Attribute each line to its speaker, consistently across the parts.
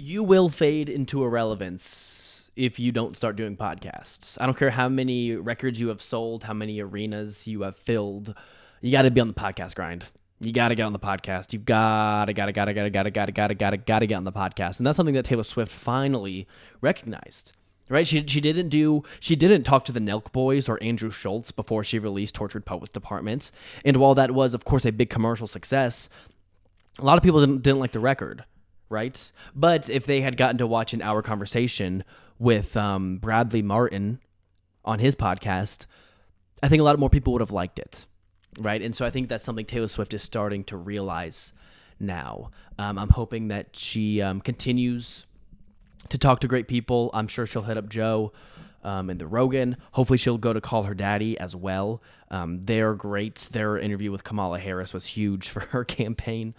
Speaker 1: you will fade into irrelevance if you don't start doing podcasts. I don't care how many records you have sold, how many arenas you have filled. You got to be on the podcast grind. You got to get on the podcast. You gotta get on the podcast. And that's something that Taylor Swift finally recognized. Right? She didn't talk to the Nelk Boys or Andrew Schultz before she released Tortured Poets Department. And while that was, of course, a big commercial success, a lot of people didn't like the record, right? But if they had gotten to watch an hour conversation with Bradley Martin on his podcast, I think a lot more people would have liked it, right? And so I think that's something Taylor Swift is starting to realize now. I'm hoping that she continues to talk to great people. I'm sure she'll hit up Joe and the Rogan. Hopefully she'll go to Call Her Daddy as well. They're great. Their interview with Kamala Harris was huge for her campaign.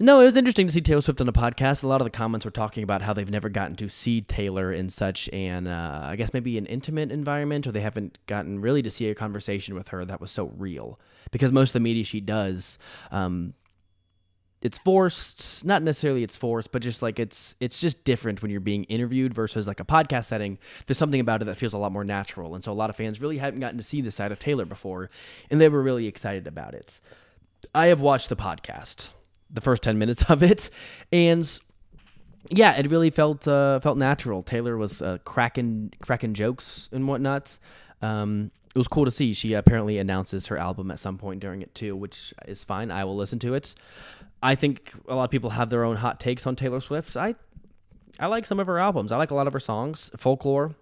Speaker 1: No, it was interesting to see Taylor Swift on a podcast. A lot of the comments were talking about how they've never gotten to see Taylor in such an, I guess maybe an intimate environment, or they haven't gotten really to see a conversation with her that was so real. Because most of the media she does, it's forced, not necessarily it's forced, but just like it's just different when you're being interviewed versus like a podcast setting. There's something about it that feels a lot more natural. And so a lot of fans really haven't gotten to see this side of Taylor before, and they were really excited about it. I have watched the podcast, the first 10 minutes of it, and yeah, it really felt natural. Taylor was cracking jokes and whatnot. It was cool to see. She apparently announces her album at some point during it too, which is fine. I will listen to it. I think a lot of people have their own hot takes on Taylor Swift. I like some of her albums. I like a lot of her songs. Folklore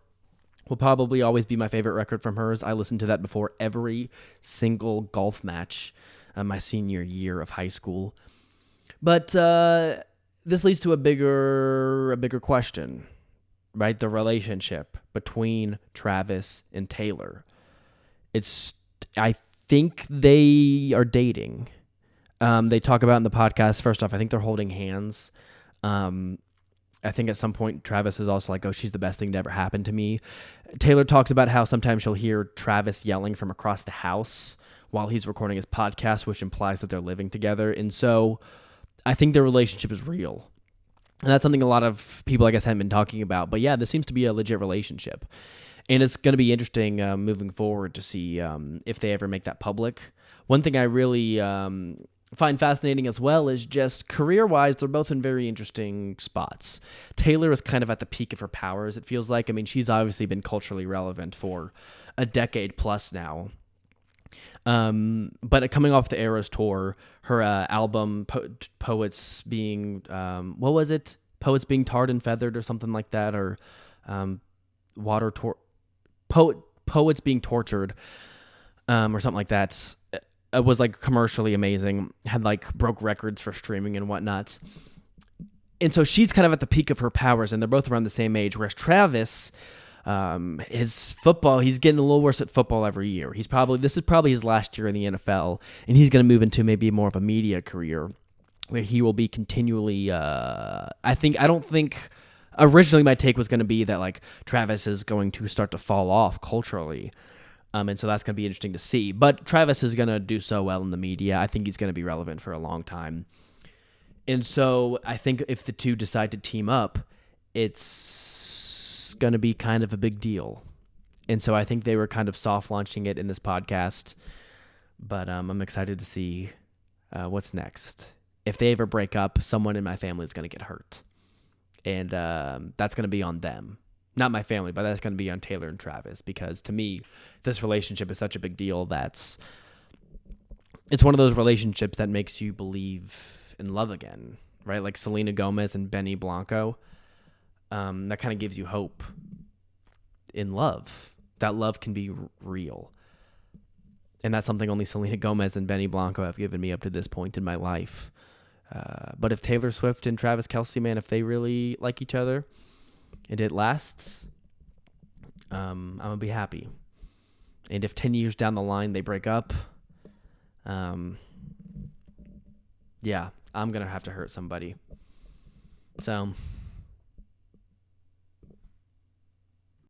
Speaker 1: will probably always be my favorite record from hers. I listened to that before every single golf match my senior year of high school. But this leads to a bigger question, right? The relationship between Travis and Taylor. I think they are dating. They talk about in the podcast, first off, I think they're holding hands. I think at some point Travis is also like, oh, she's the best thing to ever happen to me. Taylor talks about how sometimes she'll hear Travis yelling from across the house while he's recording his podcast, which implies that they're living together. And so I think their relationship is real. And that's something a lot of people, I guess, haven't been talking about. But yeah, this seems to be a legit relationship. And it's going to be interesting moving forward to see if they ever make that public. One thing I really find fascinating as well is just career-wise, they're both in very interesting spots. Taylor is kind of at the peak of her powers, it feels like. I mean, she's obviously been culturally relevant for a decade plus now. But coming off the Eras tour, her album Poets Being what was it? Poets Being Tarred and Feathered or something like that, or Poets Being Tortured, or something like that. It was like commercially amazing. Had like broke records for streaming and whatnot. And so she's kind of at the peak of her powers, and they're both around the same age. Whereas Travis, his football, he's getting a little worse at football every year. This is probably his last year in the NFL, and he's going to move into maybe more of a media career where he will be continually, I don't think originally my take was going to be that like Travis is going to start to fall off culturally. And so that's going to be interesting to see. But Travis is going to do so well in the media. I think he's going to be relevant for a long time. And so I think if the two decide to team up, it's going to be kind of a big deal. And so I think they were kind of soft launching it in this podcast. But I'm excited to see what's next. If they ever break up, someone in my family is going to get hurt. And that's going to be on them. Not my family, but that's going to be on Taylor and Travis, because to me, this relationship is such a big deal it's one of those relationships that makes you believe in love again, right? Like Selena Gomez and Benny Blanco. That kind of gives you hope in love. That love can be real. And that's something only Selena Gomez and Benny Blanco have given me up to this point in my life. But if Taylor Swift and Travis Kelce, man, if they really like each other, and it lasts, I'm going to be happy. And if 10 years down the line they break up, yeah, I'm going to have to hurt somebody. So